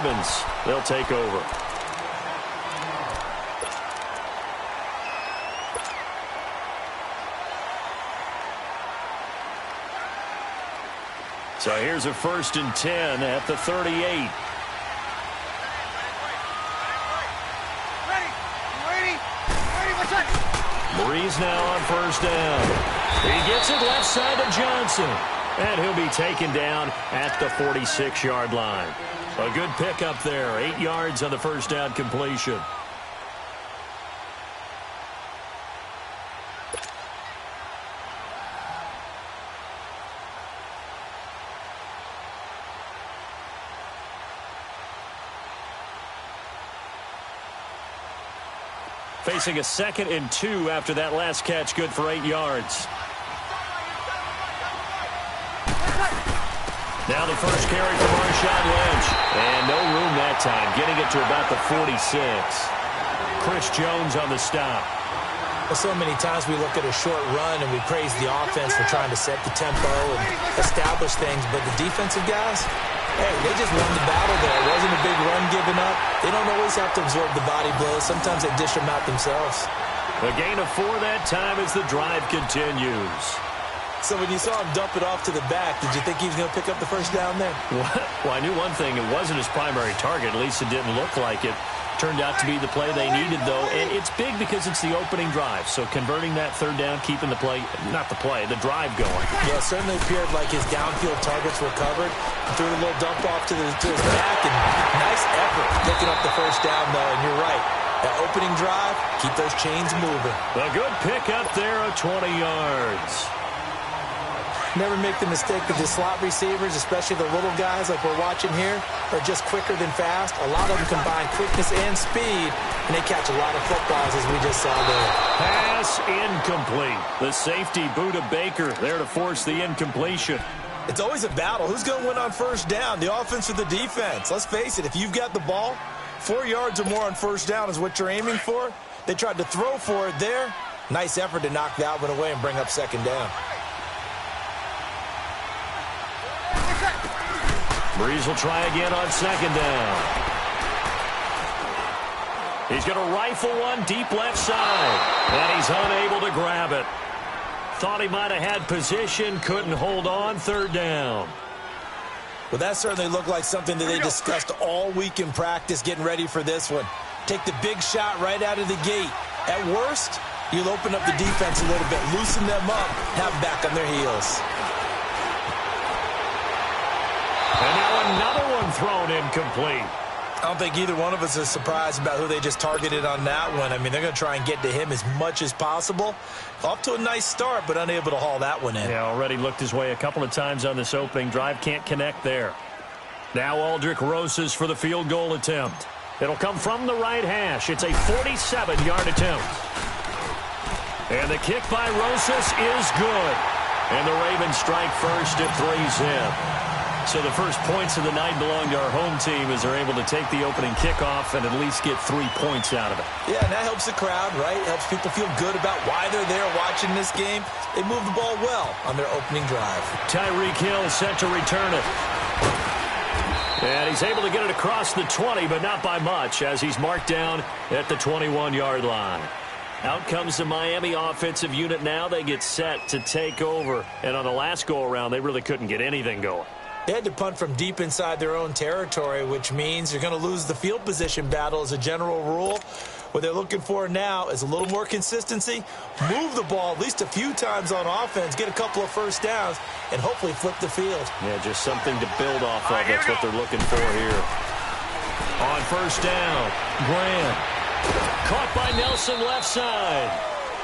Ravens. They'll take over. So here's a 1st and 10 at the 38. Breeze now on 1st down. He gets it left side to Johnson. And he'll be taken down at the 46-yard line. A good pickup there. 8 yards on the 1st down completion. Facing a 2nd and 2 after that last catch, good for 8 yards. Now the first carry for Marshawn Lynch. And no room that time, getting it to about the 46. Chris Jones on the stop. Well, so many times we look at a short run and we praise the offense for trying to set the tempo and establish things, but the defensive guys, hey, they just won the battle there. It wasn't a big run given up. They don't always have to absorb the body blows. Sometimes they dish them out themselves. A gain of 4 that time as the drive continues. So when you saw him dump it off to the back, did you think he was going to pick up the 1st down there? Well, I knew one thing. It wasn't his primary target. At least it didn't look like it. Turned out to be the play they needed, though. And it's big because it's the opening drive. So converting that 3rd down, keeping the play, not the play, the drive going. Yeah, it certainly appeared like his downfield targets were covered. He threw a little dump off to his back, and nice effort picking up the 1st down, though. And you're right. That opening drive, keep those chains moving. A good pick up there of 20 yards. Never make the mistake that the slot receivers, especially the little guys like we're watching here, are just quicker than fast. A lot of them combine quickness and speed, and they catch a lot of footballs, as we just saw there. Pass incomplete. The safety, Buda Baker, there to force the incompletion. It's always a battle. Who's going to win on 1st down, the offense or the defense? Let's face it, if you've got the ball, 4 yards or more on 1st down is what you're aiming for. They tried to throw for it there. Nice effort to knock that one away and bring up 2nd down. Breeze will try again on 2nd down. He's going to rifle one deep left side. And he's unable to grab it. Thought he might have had position, couldn't hold on. 3rd down. Well, that certainly looked like something that they discussed all week in practice getting ready for this one. Take the big shot right out of the gate. At worst, you'll open up the defense a little bit, loosen them up, have them back on their heels. And now another one thrown incomplete. I don't think either one of us is surprised about who they just targeted on that one. I mean, they're going to try and get to him as much as possible. Off to a nice start, but unable to haul that one in. Yeah, already looked his way a couple of times on this opening drive. Can't connect there. Now Aldrick Rosas for the field goal attempt. It'll come from the right hash. It's a 47-yard attempt. And the kick by Rosas is good. And the Ravens strike first at 3-zip. So the first points of the night belong to our home team as they're able to take the opening kickoff and at least get 3 points out of it. Yeah, and that helps the crowd, right? Helps people feel good about why they're there watching this game. They move the ball well on their opening drive. Tyreek Hill set to return it. And he's able to get it across the 20, but not by much as he's marked down at the 21-yard line. Out comes the Miami offensive unit now. They get set to take over. And on the last go-around, they really couldn't get anything going. They had to punt from deep inside their own territory, which means you're going to lose the field position battle as a general rule. What they're looking for now is a little more consistency, move the ball at least a few times on offense, get a couple of 1st downs, and hopefully flip the field. Yeah, just something to build off of. That's what they're looking for here. On 1st down, Graham. Caught by Nelson left side.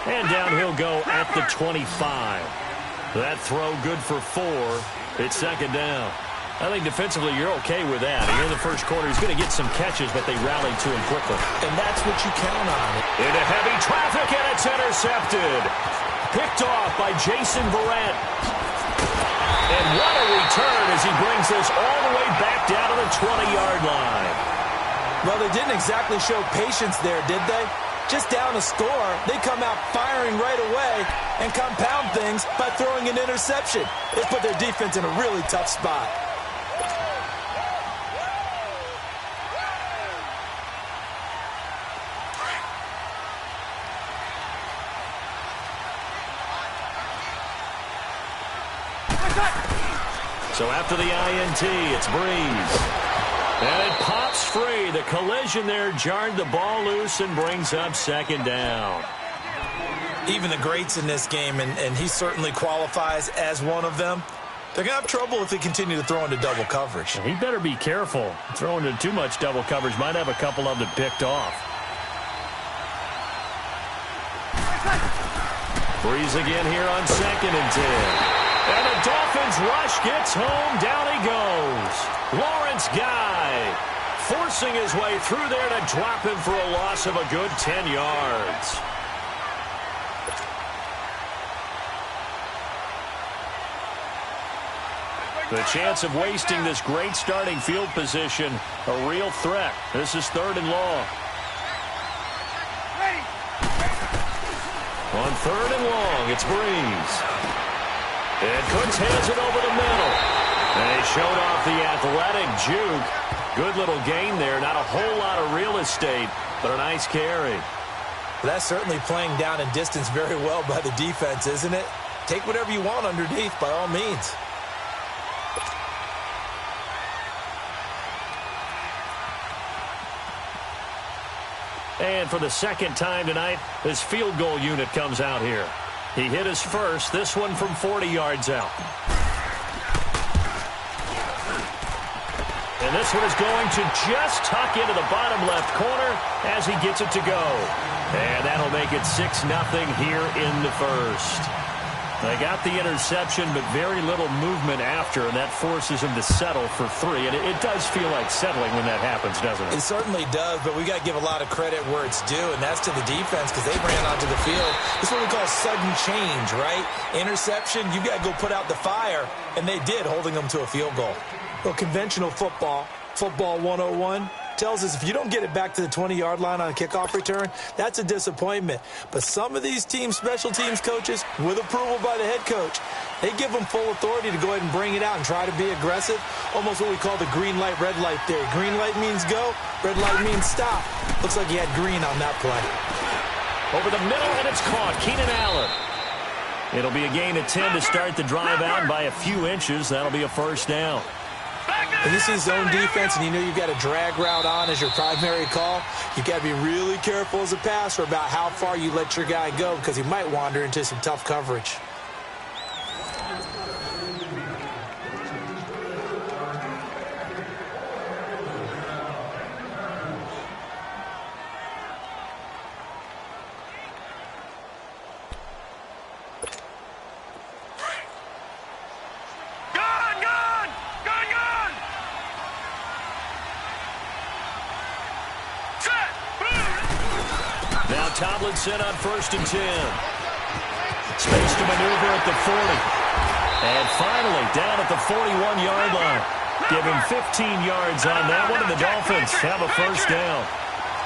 And down he'll go at the 25. That throw good for 4. It's 2nd down. I think defensively you're okay with that. Here in the first quarter, he's going to get some catches, but they rallied to him quickly. And that's what you count on. Into heavy traffic, and it's intercepted. Picked off by Jason Verrett. And what a return as he brings this all the way back down to the 20-yard line. Well, they didn't exactly show patience there, did they? Just down a score, they come out firing right away and compound things by throwing an interception. They put their defense in a really tough spot. So after the INT, it's Breeze. And it pops free. The collision there jarred the ball loose and brings up second down. Even the greats in this game, and he certainly qualifies as one of them, they're going to have trouble if they continue to throw into double coverage. He better be careful. Throwing into too much double coverage might have a couple of them picked off. Breeze again here on 2nd and 10. And the Dolphins rush gets home. Down he goes. Lawrence Guy forcing his way through there to drop him for a loss of a good 10 yards. The chance of wasting this great starting field position, a real threat. This is 3rd and long. On 3rd and long, it's Breeze. And Cooks hands it over the middle. And he showed off the athletic juke. Good little gain there. Not a whole lot of real estate, but a nice carry. That's certainly playing down in distance very well by the defense, isn't it? Take whatever you want underneath, by all means. And for the second time tonight, this field goal unit comes out here. He hit his first, this one from 40 yards out. And this one is going to just tuck into the bottom left corner as he gets it to go. And that'll make it 6-0 here in the first. They got the interception, but very little movement after, and that forces him to settle for 3. And it does feel like settling when that happens, doesn't it? It certainly does, but we got to give a lot of credit where it's due, and that's to the defense because they ran onto the field. This is what we call sudden change, right? Interception, you got to go put out the fire, and they did, holding them to a field goal. Well, conventional football 101, tells us if you don't get it back to the 20-yard line on a kickoff return, that's a disappointment. But some of these teams, special teams coaches, with approval by the head coach, they give them full authority to go ahead and bring it out and try to be aggressive. Almost what we call the green light, red light theory. Green light means go, red light means stop. Looks like he had green on that play. Over the middle, and it's caught. Keenan Allen. It'll be a gain of 10 to start the drive out by a few inches. That'll be a first down. When you see zone defense and you know you've got a drag route on as your primary call, you've got to be really careful as a passer about how far you let your guy go because he might wander into some tough coverage. Tomlinson on 1st and 10. Space to maneuver at the 40. And finally down at the 41-yard line. Give him 15 yards on that one, and the Dolphins have a first down.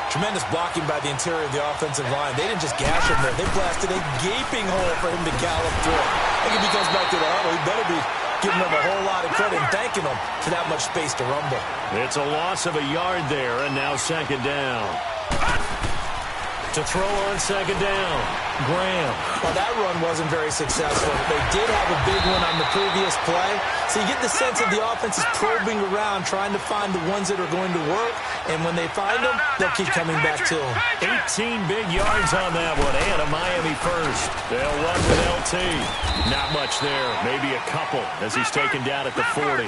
Tremendous blocking by the interior of the offensive line. They didn't just gash him there. They blasted a gaping hole for him to gallop through. I think if he comes back to the huddle, he better be giving them a whole lot of credit and thanking them for that much space to rumble. It's a loss of a yard there, and now second down. To throw on second down, Graham. Well, that run wasn't very successful. They did have a big one on the previous play. So you get the sense that the offense is probing around, trying to find the ones that are going to work. And when they find them, they'll keep coming back to them. 18 big yards on that one, and a Miami first. They'll run with LT. Not much there, maybe a couple as he's taken down at the 40.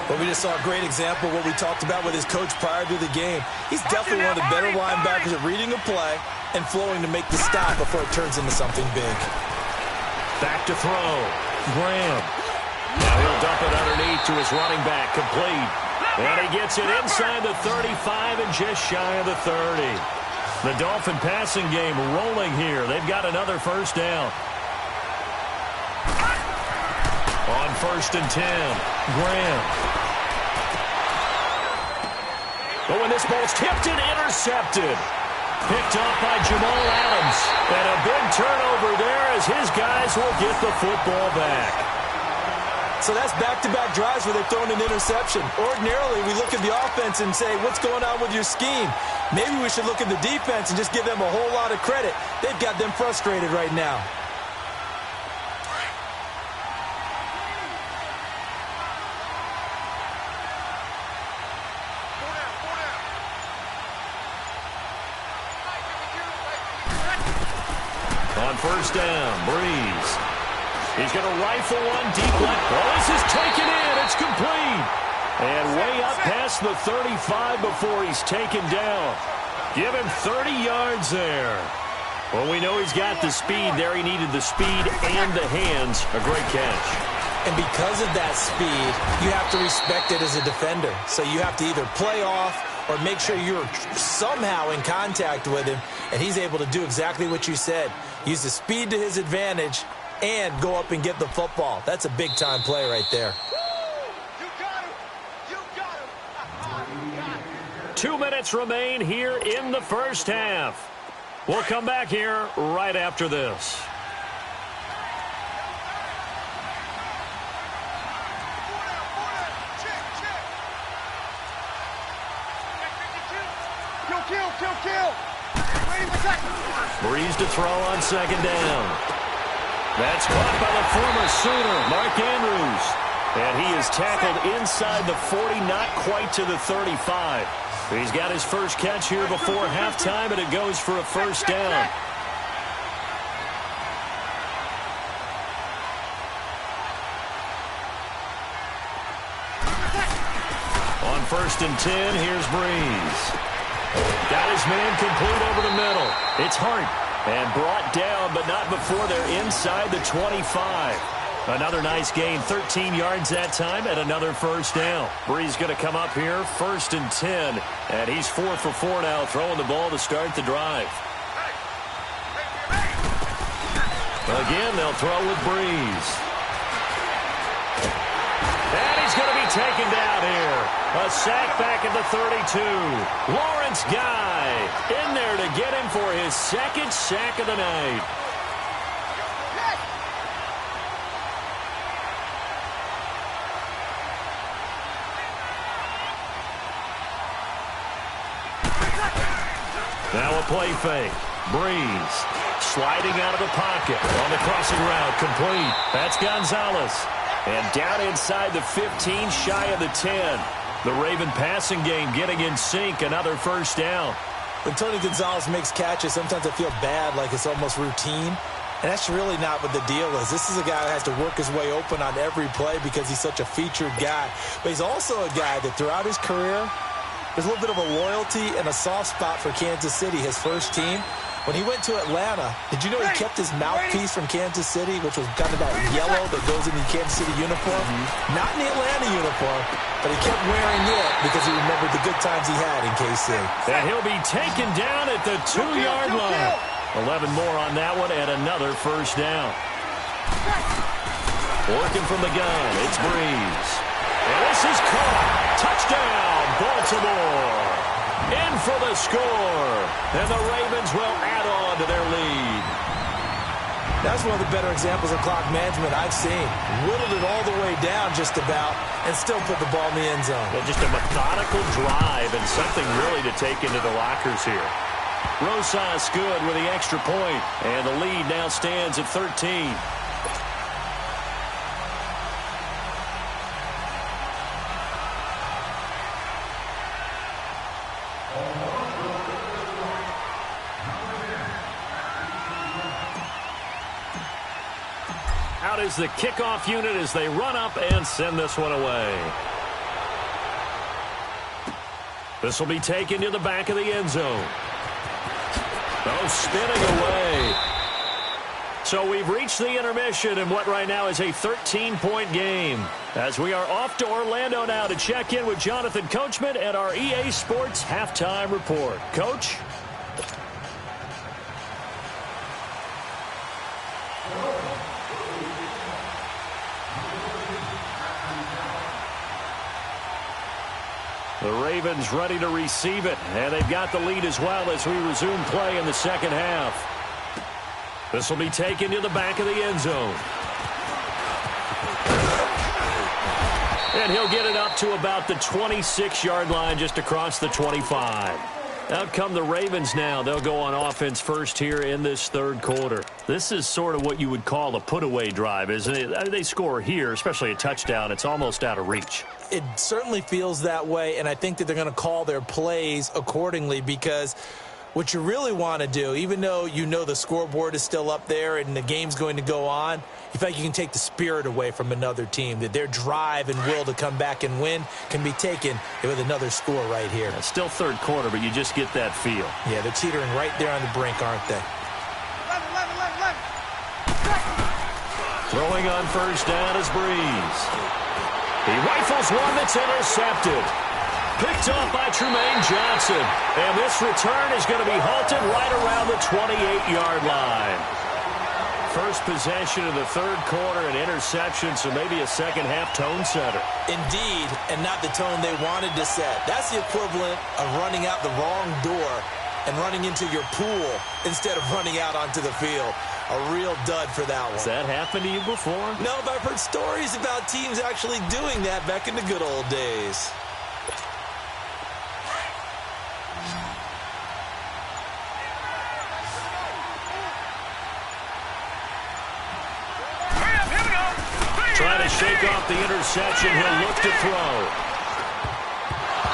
Well, we just saw a great example of what we talked about with his coach prior to the game. He's definitely one of the better linebackers at reading a play and flowing to make the stop before it turns into something big. Back to throw. Graham. Now he'll dump it underneath to his running back, complete. And he gets it inside the 35 and just shy of the 30. The Dolphin passing game rolling here. They've got another first down. On 1st and 10, Graham. But when this ball's tipped and intercepted. Picked off by Jamal Adams. And a big turnover there as his guys will get the football back. So that's back-to-back drives where they've thrown an interception. Ordinarily, we look at the offense and say, what's going on with your scheme? Maybe we should look at the defense and just give them a whole lot of credit. They've got them frustrated right now. On first down, Breeze. He's going to rifle one deep left. Oh, this is taken in. It's complete. And way up past the 35 before he's taken down. Give him 30 yards there. Well, we know he's got the speed there. He needed the speed and the hands. A great catch. And because of that speed, you have to respect it as a defender. So you have to either play off or make sure you're somehow in contact with him, and he's able to do exactly what you said. Use the speed to his advantage and go up and get the football. That's a big-time play right there. You got him. You got him. You got him. 2 minutes remain here in the first half. We'll come back here right after this. Kill. Breeze to throw on second down. That's caught by the former Sooner, Mark Andrews. And he is tackled inside the 40, not quite to the 35. He's got his first catch here before halftime, and it goes for a first down. On first and 10, here's Breeze. Got his man complete over the middle. It's Hart. And brought down, but not before they're inside the 25. Another nice gain, 13 yards that time, and another first down. Breeze going to come up here, first and 10. And he's 4 for 4 now, throwing the ball to start the drive. Again, they'll throw with Breeze. And he's going to be taken down here. A sack back at the 32. Lawrence Guy in there to get him for his second sack of the night. Now a play fake. Breeze sliding out of the pocket on the crossing route. Complete. That's Gonzalez. And down inside the 15, shy of the 10. The Raven passing game getting in sync. Another first down. When Tony Gonzalez makes catches, sometimes I feel bad, like it's almost routine. And that's really not what the deal is. This is a guy that has to work his way open on every play because he's such a featured guy. But he's also a guy that throughout his career, there's a little bit of a loyalty and a soft spot for Kansas City, his first team. When he went to Atlanta, did you know he kept his mouthpiece from Kansas City, which was kind of that yellow that goes in the Kansas City uniform? Not in the Atlanta uniform, but he kept wearing it because he remembered the good times he had in KC. And he'll be taken down at the 2-yard line. 11 more on that one and another first down. Working from the gun, it's Breeze. And this is caught. Touchdown, Baltimore. In for the score. And the Ravens will add on to their lead. That's one of the better examples of clock management I've seen. Whittled it all the way down just about and still put the ball in the end zone. Well, just a methodical drive and something really to take into the lockers here. Rosas good with the extra point. And the lead now stands at 13. Out is the kickoff unit as they run up and send this one away. This will be taken to the back of the end zone. Oh, spinning away. So we've reached the intermission in what right now is a 13-point game. As we are off to Orlando now to check in with Jonathan Coachman at our EA Sports Halftime Report. Coach? The Ravens ready to receive it, and they've got the lead as well as we resume play in the second half. This will be taken to the back of the end zone. And he'll get it up to about the 26-yard line just across the 25. Out come the Ravens now. They'll go on offense first here in this third quarter. This is sort of what you would call a put-away drive, isn't it? They score here, especially a touchdown. It's almost out of reach. It certainly feels that way, and I think that they're going to call their plays accordingly because What you really want to do, even though you know the scoreboard is still up there and the game's going to go on, you feel like you can take the spirit away from another team, that their drive and will to come back and win can be taken with another score right here. It's still third quarter, but you just get that feel. Yeah, they're teetering right there on the brink, aren't they? 11. Throwing on first down is Breeze. He rifles one that's intercepted. Picked off by Trumaine Johnson. And this return is going to be halted right around the 28-yard line. First possession of the third quarter, an interception, so maybe a second-half tone setter. Indeed, and not the tone they wanted to set. That's the equivalent of running out the wrong door and running into your pool instead of running out onto the field. A real dud for that one. Has that happened to you before? No, but I've heard stories about teams actually doing that back in the good old days. Trying to shake off the interception. He'll look to throw.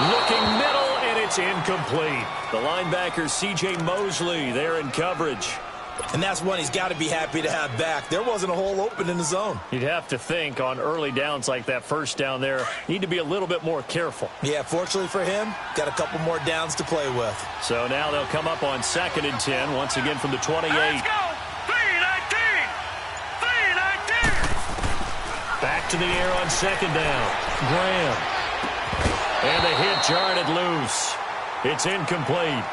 Looking middle, and it's incomplete. The linebacker, C.J. Mosley, there in coverage. And that's one he's got to be happy to have back. There wasn't a hole open in the zone. You'd have to think on early downs like that first down there, need to be a little bit more careful. Yeah, fortunately for him, got a couple more downs to play with. So now they'll come up on 2nd and 10, once again from the 28. Let's go. 3-19. 3-19. Back to the air on 2nd down. Graham. And the hit jarred it loose. It's incomplete.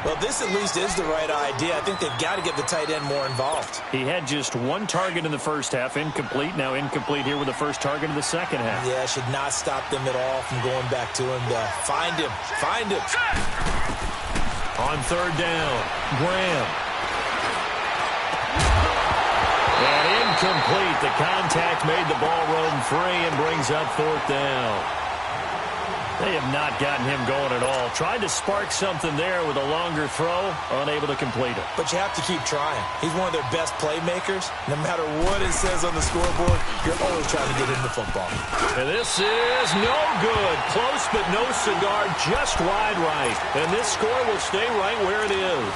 Well, this at least is the right idea. I think they've got to get the tight end more involved. He had just one target in the first half, incomplete. Now incomplete here with the first target in the second half. Yeah, should not stop them at all from going back to him to find him. Find him. On 3rd down, Graham. And incomplete. The contact made the ball roam free and brings up 4th down. They have not gotten him going at all. Tried to spark something there with a longer throw, unable to complete it. But you have to keep trying. He's one of their best playmakers. No matter what it says on the scoreboard, you're always trying to get him the football. And this is no good. Close but no cigar, just wide right. And this score will stay right where it is.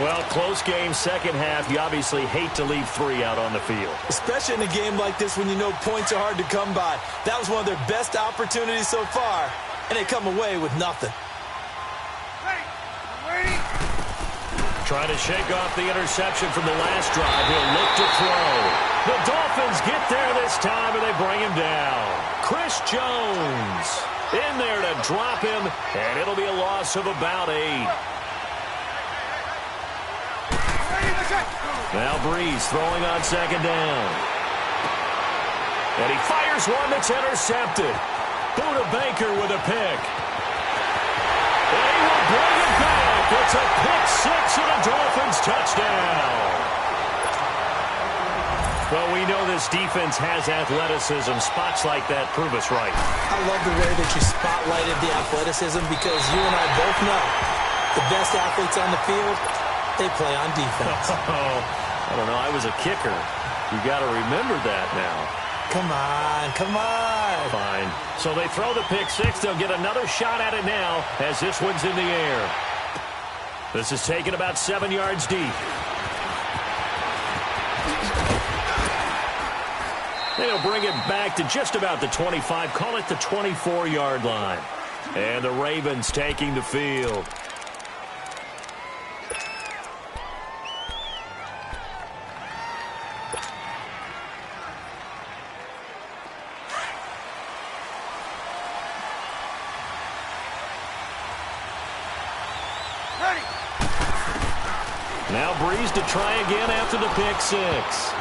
Well, close game, second half. You obviously hate to leave 3 out on the field. Especially in a game like this when you know points are hard to come by. That was one of their best opportunities so far, and they come away with nothing. Ready. Trying to shake off the interception from the last drive. He'll look to throw. The Dolphins get there this time, and they bring him down. Chris Jones in there to drop him, and it'll be a loss of about 8. Now Breeze throwing on 2nd down. And he fires one that's intercepted. Buda Baker with a pick. And he will bring it back. It's a pick 6 and a Dolphins touchdown. Well, we know this defense has athleticism. Spots like that prove us right. I love the way that you spotlighted the athleticism because you and I both know the best athletes on the field, they play on defense. I don't know. I was a kicker. You got to remember that now. Come on, come on. Fine. So they throw the pick 6. They'll get another shot at it now as this one's in the air. This is taken about 7 yards deep. They'll bring it back to just about the 25. Call it the 24-yard line. And the Ravens taking the field. Now Breeze to try again after the pick 6.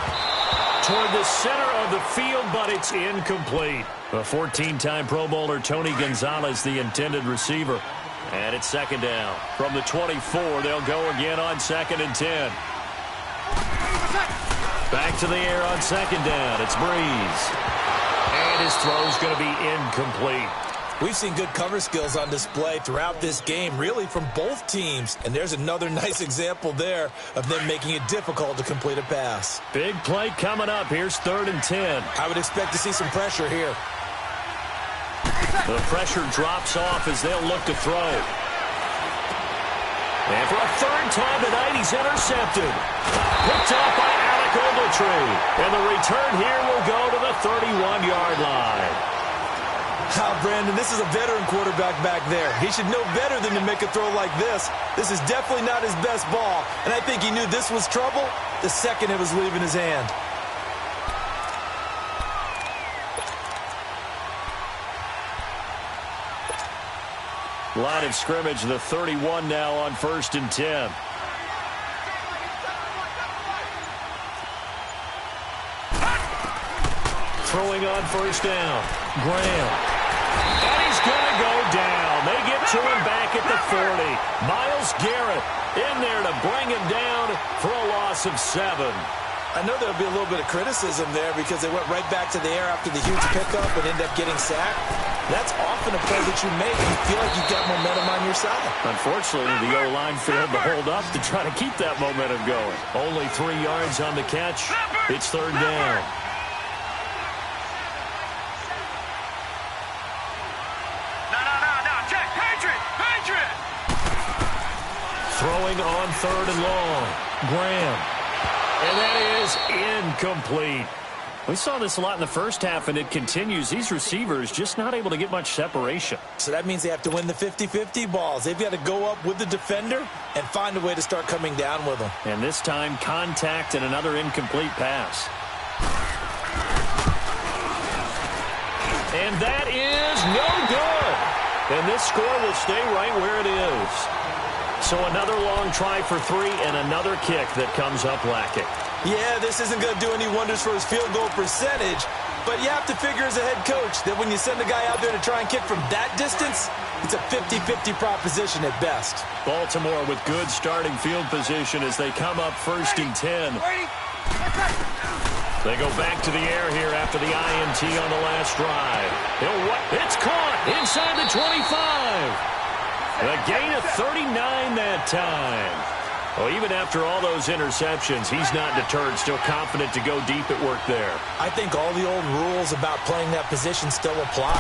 Toward the center of the field, but it's incomplete. A 14-time Pro Bowler, Tony Gonzalez, the intended receiver. And it's 2nd down. From the 24, they'll go again on 2nd and 10. Back to the air on 2nd down. It's Breeze. And his throw's going to be incomplete. We've seen good cover skills on display throughout this game, really from both teams. And there's another nice example there of them making it difficult to complete a pass. Big play coming up. Here's 3rd and 10. I would expect to see some pressure here. The pressure drops off as they'll look to throw. And for a third time tonight, he's intercepted. Picked off by Alec Ogletree. And the return here will go to the 31-yard line. Brandon, this is a veteran quarterback back there. He should know better than to make a throw like this. This is definitely not his best ball, and I think he knew this was trouble the second it was leaving his hand. Line of scrimmage, the 31 now on 1st and 10. Throwing on 1st down. Graham. And he's going to go down. They get to him back at the 40. Myles Garrett in there to bring him down for a loss of 7. I know there'll be a little bit of criticism there because they went right back to the air after the huge pickup and ended up getting sacked. That's often a play that you make. You feel like you've got momentum on your side. Unfortunately, the O-line failed to hold up to try to keep that momentum going. Only 3 yards on the catch. It's 3rd down. Throwing on 3rd and long. Graham. And that is incomplete. We saw this a lot in the first half, and it continues. These receivers just not able to get much separation. So that means they have to win the 50-50 balls. They've got to go up with the defender and find a way to start coming down with them. And this time, contact and another incomplete pass. And that is no good. And this score will stay right where it is. So another long try for 3 and another kick that comes up lacking. Yeah, this isn't going to do any wonders for his field goal percentage, but you have to figure as a head coach that when you send a guy out there to try and kick from that distance, it's a 50-50 proposition at best. Baltimore with good starting field position as they come up 1st and 10. They go back to the air here after the INT on the last drive. It's caught inside the 25. A gain of 39 that time. Well, even after all those interceptions, he's not deterred, still confident to go deep at work there. I think all the old rules about playing that position still apply.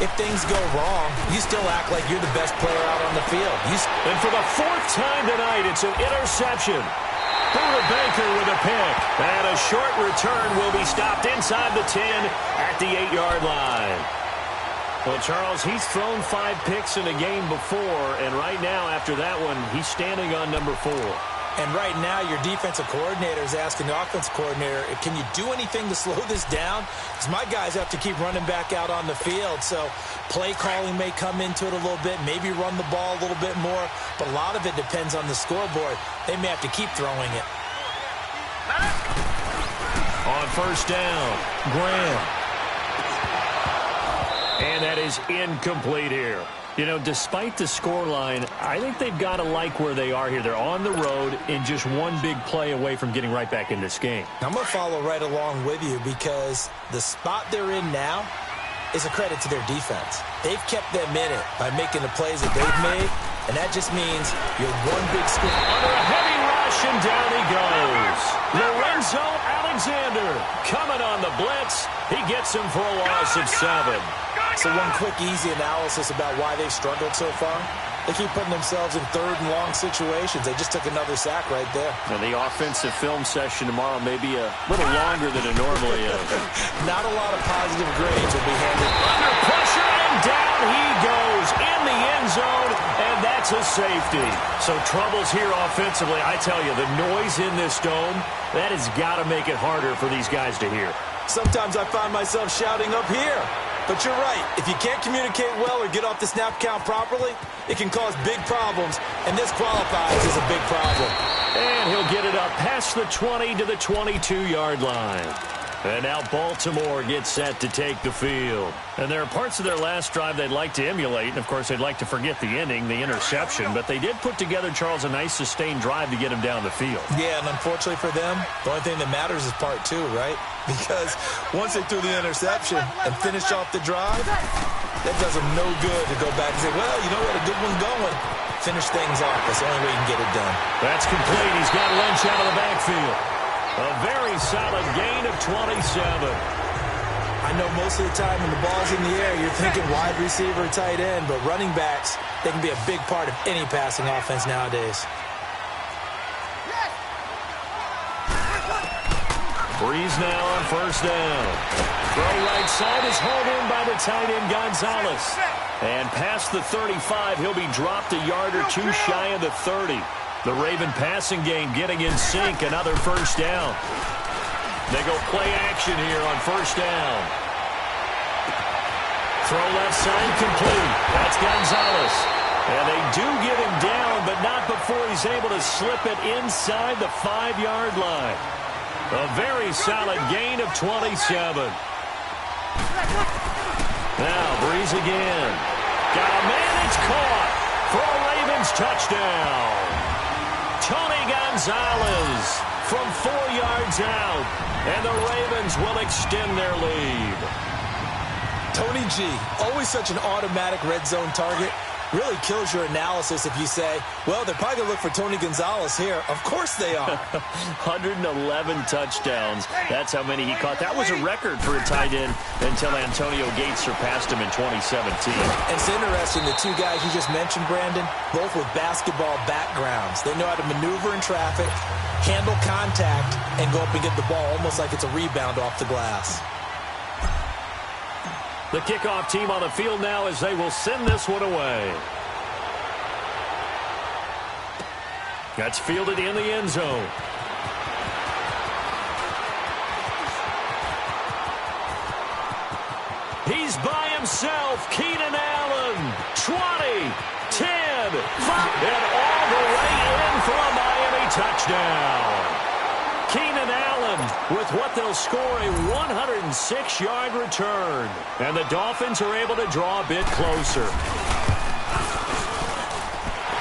If things go wrong, you still act like you're the best player out on the field. And for the 4th time tonight, it's an interception. Buda Baker with a pick. And a short return will be stopped inside the 10 at the 8-yard line. Well, Charles, he's thrown 5 picks in a game before, and right now, after that one, he's standing on number 4. And right now, your defensive coordinator is asking the offensive coordinator, can you do anything to slow this down? Because my guys have to keep running back out on the field, so play calling may come into it a little bit, maybe run the ball a little bit more, but a lot of it depends on the scoreboard. They may have to keep throwing it. On 1st down, Graham. And that is incomplete here. You know, despite the scoreline, I think they've got to like where they are here. They're on the road and just one big play away from getting right back in this game. I'm going to follow right along with you because the spot they're in now is a credit to their defense. They've kept them in it by making the plays that they've made, and that just means you're one big score. Under a heavy rush, and down he goes. Lorenzo Alexander coming on the blitz. He gets him for a loss of 7. So one quick, easy analysis about why they've struggled so far. They keep putting themselves in 3rd and long situations. They just took another sack right there. And the offensive film session tomorrow may be a little longer than it normally is. Not a lot of positive grades will be handed. Under pressure, and down he goes in the end zone, and that's a safety. So troubles here offensively. I tell you, the noise in this dome, that has got to make it harder for these guys to hear. Sometimes I find myself shouting up here. But you're right. If you can't communicate well or get off the snap count properly, it can cause big problems, and this qualifies as a big problem. And he'll get it up past the 20 to the 22-yard line. And now Baltimore gets set to take the field. And there are parts of their last drive they'd like to emulate. And, of course, they'd like to forget the ending, the interception. But they did put together, Charles, a nice sustained drive to get him down the field. Yeah, and unfortunately for them, the only thing that matters is part 2, right? Because once they threw the interception and finished off the drive, that does them no good to go back and say, well, you know what, a good one going. Finish things off. That's the only way you can get it done. That's complete. He's got Lynch out of the backfield. A very solid gain of 27. I I know most of the time when the ball's in the air, you're thinking wide receiver, tight end, but running backs, they can be a big part of any passing offense nowadays. Breeze now on first down. Throw right side is hauled in by the tight end Gonzalez. And past the 35, he'll be dropped a yard or two shy of the 30. The Raven passing game getting in sync, another first down. They go play action here on first down. Throw left side complete. That's Gonzalez. And they do get him down, but not before he's able to slip it inside the 5-yard line. A very solid gain of 27. Now, Breeze again. Got a man, it's caught for a Ravens touchdown. Tony Gonzalez from 4 yards out, and the Ravens will extend their lead. Tony G, always such an automatic red zone target. Really kills your analysis if you say, well, they're probably going to look for Tony Gonzalez here. Of course they are. 111 touchdowns. That's how many he caught. That was a record for a tight end until Antonio Gates surpassed him in 2017. And it's interesting, the two guys you just mentioned, Brandon, both with basketball backgrounds. They know how to maneuver in traffic, handle contact, and go up and get the ball almost like it's a rebound off the glass. The kickoff team on the field now as they will send this one away. That's fielded in the end zone. He's by himself. Keenan Allen. 20, 10, 5, and all the way in for a Miami touchdown. Keenan Allen with what they'll score a 106-yard return. And the Dolphins are able to draw a bit closer.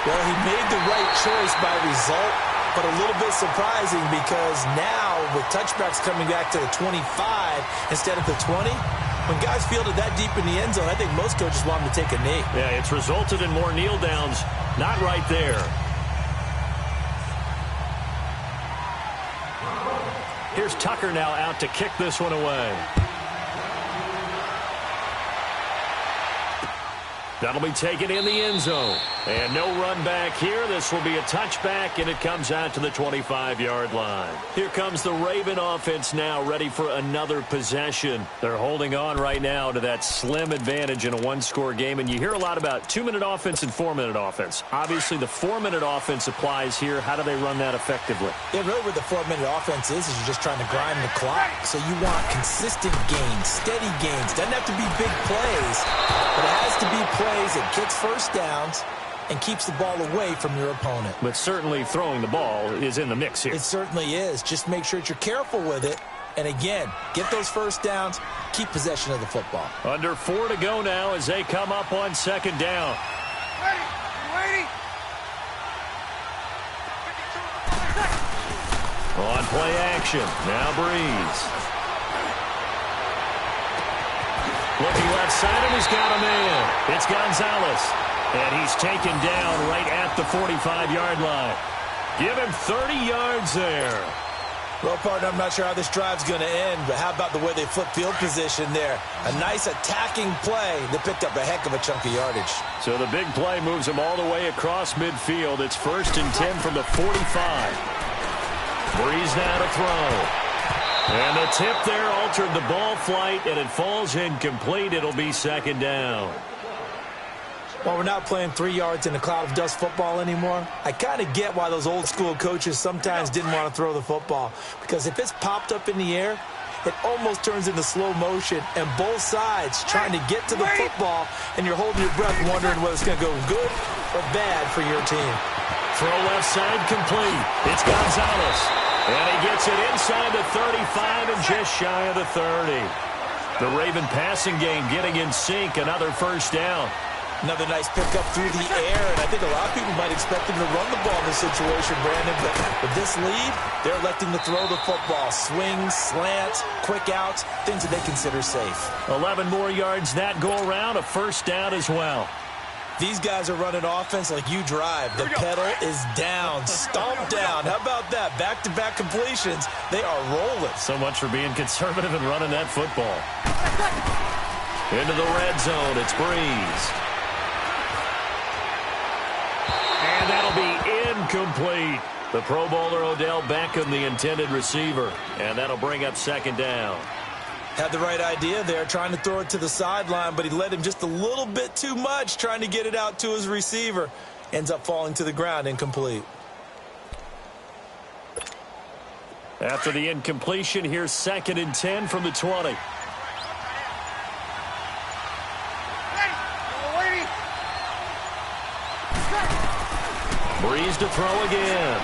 Well, he made the right choice by result, but a little bit surprising because now with touchbacks coming back to the 25 instead of the 20, when guys fielded that deep in the end zone, I think most coaches want them to take a knee. Yeah, it's resulted in more kneel downs. Not right there. Here's Tucker now out to kick this one away. That'll be taken in the end zone. And no run back here. This will be a touchback, and it comes out to the 25-yard line. Here comes the Raven offense now, ready for another possession. They're holding on right now to that slim advantage in a one-score game, and you hear a lot about 2-minute offense and 4-minute offense. Obviously, the 4-minute offense applies here. How do they run that effectively? Yeah, really what the 4-minute offense is you're just trying to grind the clock. So you want consistent gains, steady gains. Doesn't have to be big plays, but it has to be plays that gets first downs and keeps the ball away from your opponent. But certainly throwing the ball is in the mix here. It certainly is. Just make sure that you're careful with it. And again, get those first downs, keep possession of the football. Under 4 to go now as they come up on second down. Ready? On play action. Now Breeze. Looking left side, and he's got a man. It's Gonzalez. And he's taken down right at the 45-yard line. Give him 30 yards there. Well, partner, I'm not sure how this drive's going to end, but how about the way they flip field position there? A nice attacking play that picked up a heck of a chunk of yardage. So the big play moves him all the way across midfield. It's 1st and 10 from the 45. Breeze now to throw. And the tip there altered the ball flight, and it falls incomplete. It'll be second down. Well, we're not playing 3 yards in a cloud of dust football anymore. I kind of get why those old school coaches sometimes didn't want to throw the football. Because if it's popped up in the air, it almost turns into slow motion. And both sides trying to get to the football, and you're holding your breath wondering whether it's going to go good or bad for your team. Throw left side complete. It's Gonzalez. And he gets it inside the 35 and just shy of the 30. The Raven passing game getting in sync. Another first down. Another nice pickup through the air, and I think a lot of people might expect them to run the ball in this situation, Brandon, but with this lead, they're electing to throw the football. Swings, slants, quick outs, things that they consider safe. 11 more yards that go around, a first down as well. These guys are running offense like you drive. The pedal is down, stomped down. How about that? Back-to-back completions. They are rolling. So much for being conservative and running that football. Into the red zone, it's Breeze. And that'll be incomplete. The Pro Bowler Odell Beckham, the intended receiver. And that'll bring up second down. Had the right idea there, trying to throw it to the sideline, but he led him just a little bit too much, trying to get it out to his receiver. Ends up falling to the ground, incomplete. After the incompletion, here's 2nd and 10 from the 20. Breeze to throw again.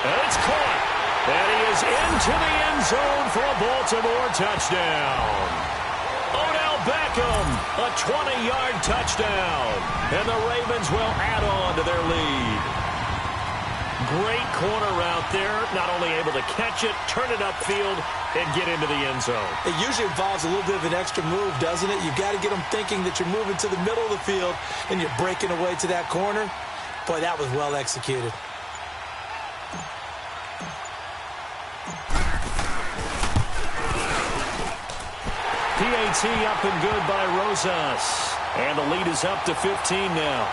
And it's caught. And he is into the end zone for a Baltimore touchdown. Odell Beckham, a 20-yard touchdown. And the Ravens will add on to their lead. Great corner route there. Not only able to catch it, turn it upfield, and get into the end zone. It usually involves a little bit of an extra move, doesn't it? You've got to get them thinking that you're moving to the middle of the field and you're breaking away to that corner. Boy, that was well executed. PAT up and good by Rosas. And the lead is up to 15 now.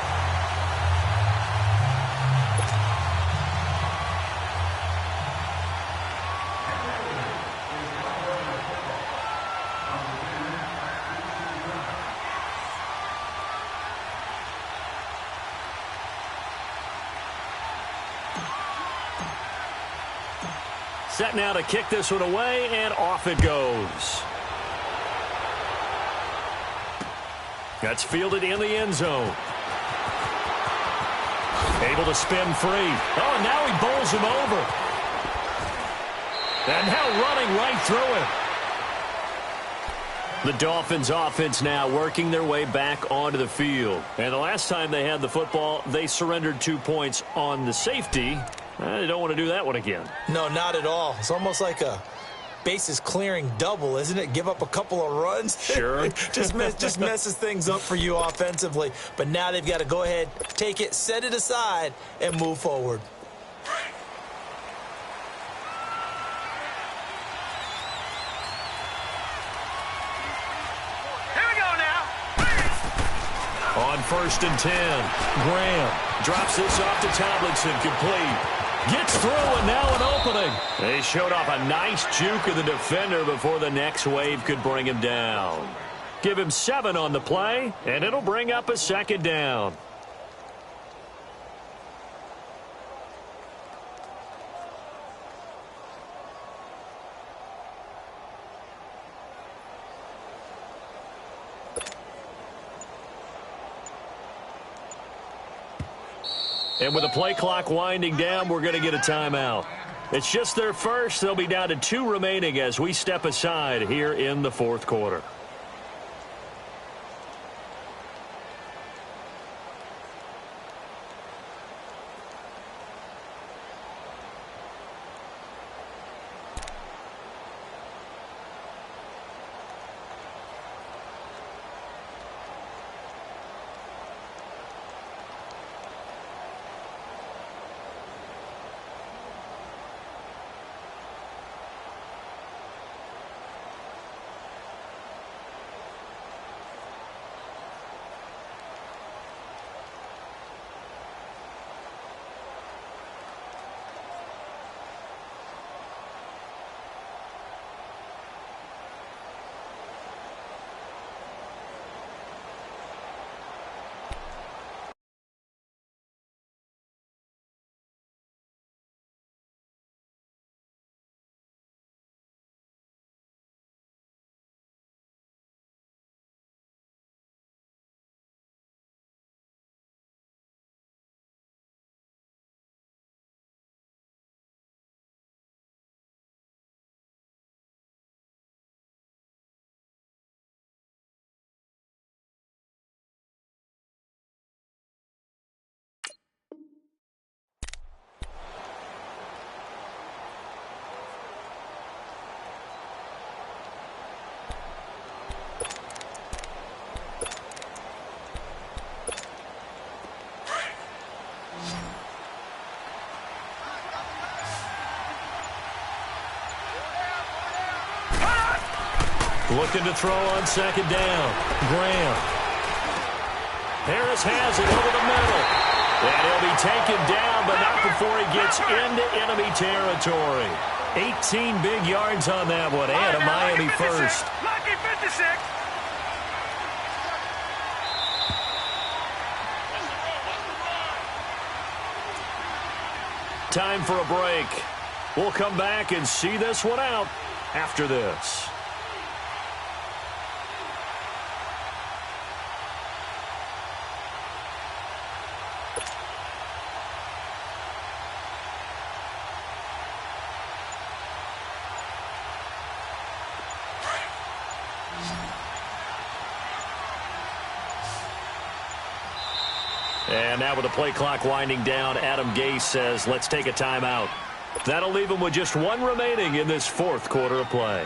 Set now to kick this one away, and off it goes. That's fielded in the end zone. Able to spin free. Oh, and now he bowls him over. And now running right through him. The Dolphins offense now working their way back onto the field. And the last time they had the football, they surrendered 2 points on the safety. They don't want to do that one again. No, not at all. It's almost like a bases clearing double, isn't it? Give up a couple of runs. Sure. just messes things up for you offensively. But now they've got to go ahead, take it, set it aside, and move forward. Here we go now. On 1st and 10, Graham drops this off to Tomlinson, complete. Gets through, and now an opening. They showed off a nice juke of the defender before the next wave could bring him down. Give him 7 on the play, and it'll bring up a 2nd down. And with the play clock winding down, we're going to get a timeout. It's just their first. They'll be down to 2 remaining as we step aside here in the 4th quarter. Looking to throw on second down. Graham. Harris has it over the middle. And he'll be taken down, but not before he gets into enemy territory. 18 big yards on that one, and a Miami first. Lucky 56. Time for a break. We'll come back and see this one out after this. And now with the play clock winding down, Adam Gase says, let's take a timeout. That'll leave him with just one remaining in this fourth quarter of play.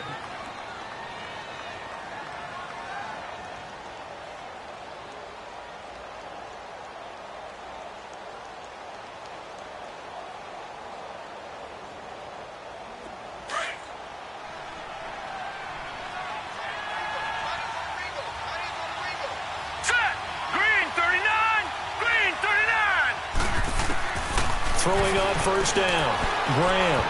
Throwing on first down, Graham.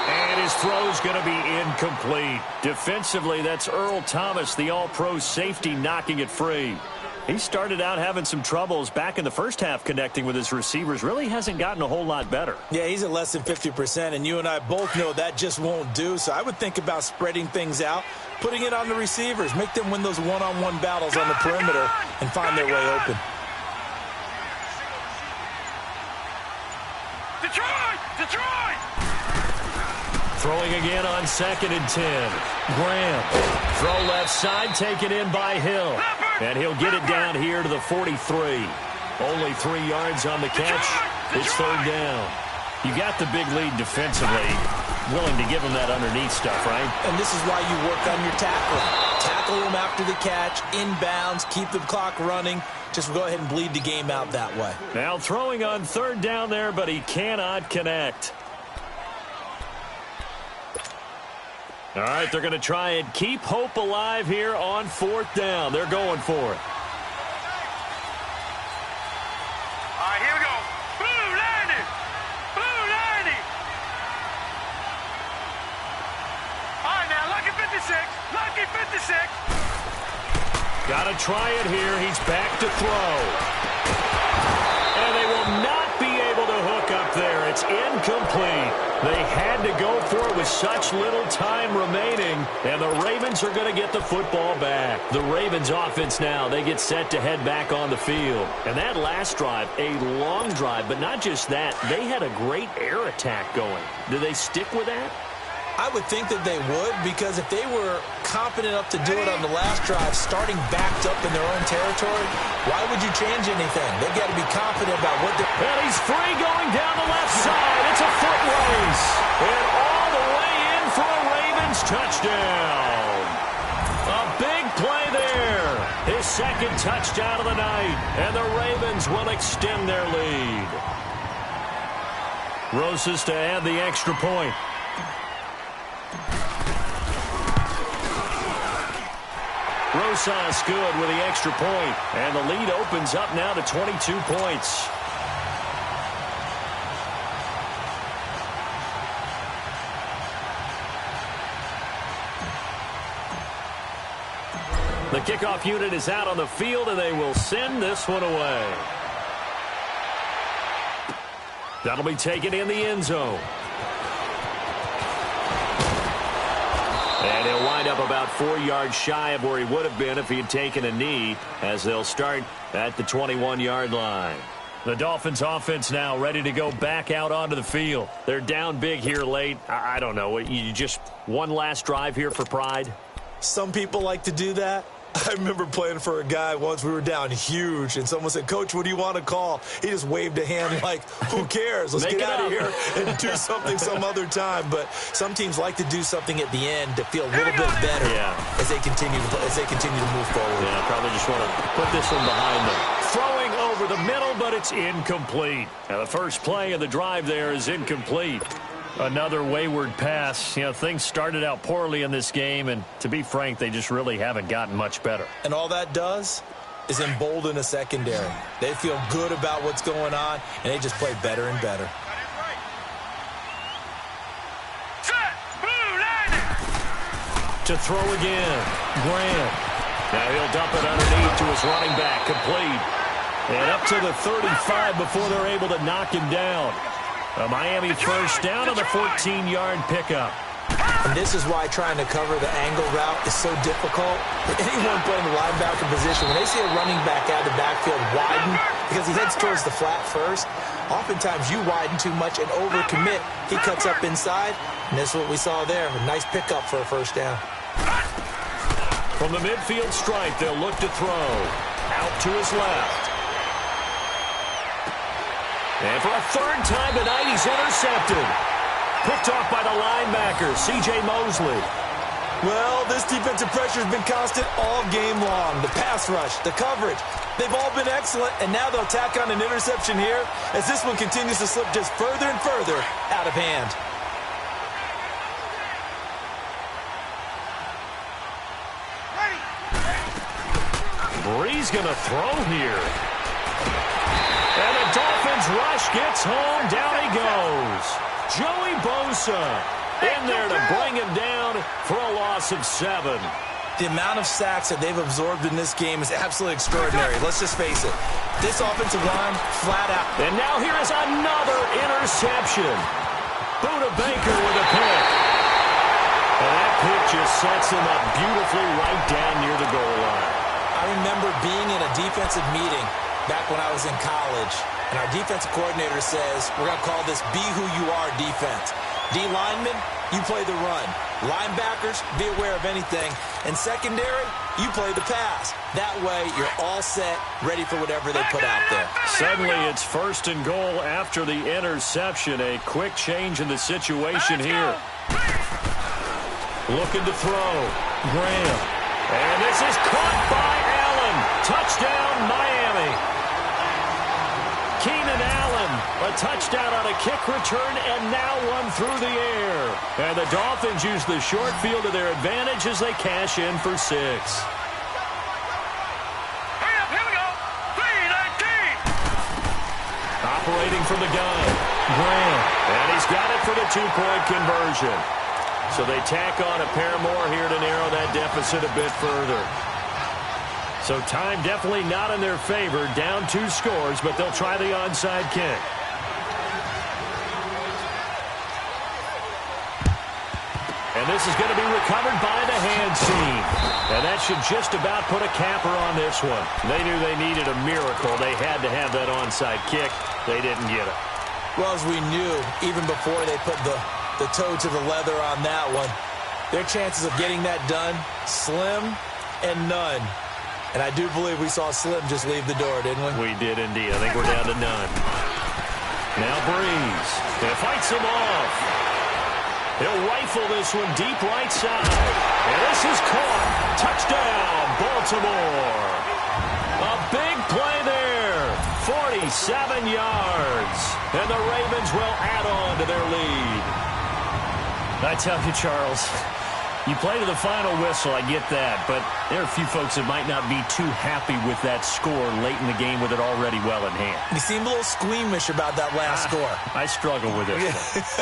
And his throw's going to be incomplete. Defensively, that's Earl Thomas, the all-pro safety, knocking it free. He started out having some troubles back in the first half connecting with his receivers. Really hasn't gotten a whole lot better. Yeah, he's at less than 50%, and you and I both know that just won't do. So I would think about spreading things out, putting it on the receivers, make them win those one-on-one battles on the perimeter and find their way open. Detroit! Throwing again on 2nd and 10. Graham. Throw left side, taken in by Hill. And he'll get it down here to the 43. Only 3 yards on the catch. It's third down. You got the big lead defensively. Willing to give him that underneath stuff, right? And this is why you work on your tackling. Tackle him after the catch, inbounds, keep the clock running. Just go ahead and bleed the game out that way. Now throwing on third down there, but he cannot connect. All right, they're going to try and keep hope alive here on fourth down. They're going for it. All right, here we go. Blue 90. Blue 90. All right, now, lucky 56. Lucky 56. Got to try it here. He's back to throw. And they will not be able to hook up there. It's incomplete. They had to go for it with such little time remaining. And the Ravens are going to get the football back. The Ravens offense now, they get set to head back on the field. And that last drive, a long drive, but not just that. They had a great air attack going. Do they stick with that? I would think that they would, because if they were confident enough to do it on the last drive, starting backed up in their own territory, why would you change anything? They've got to be confident about what they're... And he's free going down the left side. It's a foot race. And all the way in for a Ravens touchdown. A big play there. His second touchdown of the night. And the Ravens will extend their lead. Rosas to add the extra point. Rosas good with the extra point, and the lead opens up now to 22 points. The kickoff unit is out on the field, and they will send this one away. That'll be taken in the end zone. And he'll wind up about 4 yards shy of where he would have been if he had taken a knee, as they'll start at the 21-yard line. The Dolphins offense now ready to go back out onto the field. They're down big here late. I don't know. You just one last drive here for pride? Some people like to do that. I remember playing for a guy once. We were down huge, and someone said, "Coach, what do you want to call?" He just waved a hand like, who cares? Let's get out of here and do something some other time. But some teams like to do something at the end to feel a little bit better as they continue to move forward. Yeah, probably just want to put this one behind them. Throwing over the middle, but it's incomplete. Now, the first play of the drive there is incomplete. Another wayward pass. You know, things started out poorly in this game, and to be frank, they just really haven't gotten much better. And all that does is embolden a secondary. They feel good about what's going on, and they just play better and better. To throw again, Graham. Now he'll dump it underneath to his running back, complete. And up to the 35 before they're able to knock him down. A Miami first down on the 14-yard pickup. And this is why trying to cover the angle route is so difficult. Anyone playing the linebacker position, when they see a running back out of the backfield widen, because he heads towards the flat first, oftentimes you widen too much and overcommit. He cuts up inside, and this is what we saw there. A nice pickup for a first down. From the midfield stripe, they'll look to throw. Out to his left. And for a third time tonight, he's intercepted. Picked off by the linebacker, C.J. Mosley. Well, this defensive pressure has been constant all game long. The pass rush, the coverage, they've all been excellent, and now they'll tack on an interception here as this one continues to slip just further and further out of hand. Bree's going to throw here. And the Dolphins rush gets home. Down he goes. Joey Bosa in there to bring him down for a loss of 7. The amount of sacks that they've absorbed in this game is absolutely extraordinary. Let's just face it. This offensive line, flat out. And now here is another interception. Buda Baker with a pick. And that pick just sets him up beautifully right down near the goal line. I remember being in a defensive meeting back when I was in college, and our defensive coordinator says, we're going to call this be who you are defense. D linemen, you play the run. Linebackers, be aware of anything. And secondary, you play the pass. That way, you're all set, ready for whatever they put out there. Suddenly, it's first and goal after the interception. A quick change in the situation here. Looking to throw. Graham. And this is caught by Allen. Touchdown, Miami. Keenan Allen, a touchdown on a kick return, and now one through the air. And the Dolphins use the short field to their advantage as they cash in for 6. Hurry up, here we go. 3-19. Operating from the gun, Graham. And he's got it for the 2-point conversion. So they tack on a pair more here to narrow that deficit a bit further. So time definitely not in their favor. Down 2 scores, but they'll try the onside kick. And this is going to be recovered by the hand seam. And that should just about put a capper on this one. They knew they needed a miracle. They had to have that onside kick. They didn't get it. Well, as we knew, even before they put the toe to the leather on that one, their chances of getting that done, slim and none. And I do believe we saw Slim just leave the door, didn't we? We did indeed. I think we're down to none. Now Breeze. And fights him off. He'll rifle this one deep right side. And this is caught. Touchdown, Baltimore. A big play there. 47 yards. And the Ravens will add on to their lead. I tell you, Charles, you play to the final whistle, I get that, but there are a few folks that might not be too happy with that score late in the game with it already well in hand. You seem a little squeamish about that last score. I struggle with it.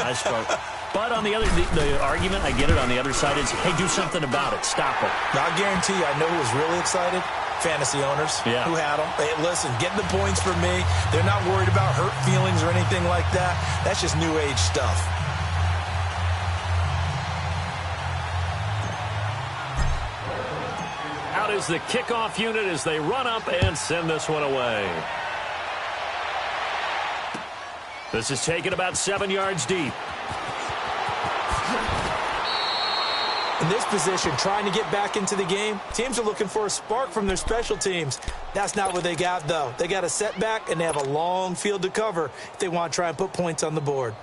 I struggle. But on the other, the argument, I get it, on the other side is, hey, do something about it. Stop it. Now, I guarantee you, I know who was really excited. Fantasy owners who had them. Hey, listen, get the points for me. They're not worried about hurt feelings or anything like that. That's just new age stuff. Out is the kickoff unit as they run up and send this one away. This is taken about 7 yards deep. In this position, trying to get back into the game, teams are looking for a spark from their special teams. That's not what they got, though. They got a setback, and they have a long field to cover if they want to try and put points on the board.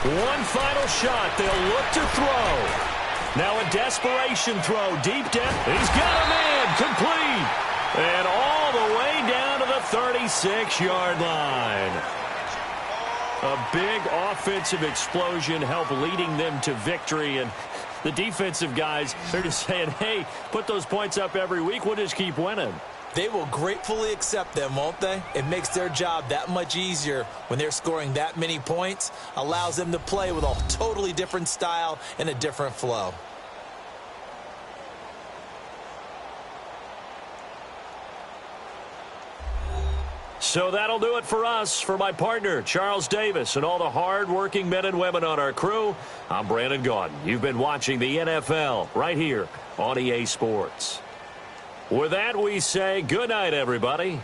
One final shot. They'll look to throw. Now a desperation throw. Deep down. He's got a man. Complete. And all the way down to the 36-yard line. A big offensive explosion helped leading them to victory. And the defensive guys, they're just saying, hey, put those points up every week. We'll just keep winning. They will gratefully accept them, won't they? It makes their job that much easier when they're scoring that many points. Allows them to play with a totally different style and a different flow. So that'll do it for us. For my partner, Charles Davis, and all the hard-working men and women on our crew, I'm Brandon Gaudin. You've been watching the NFL right here on EA Sports. With that, we say good night, everybody.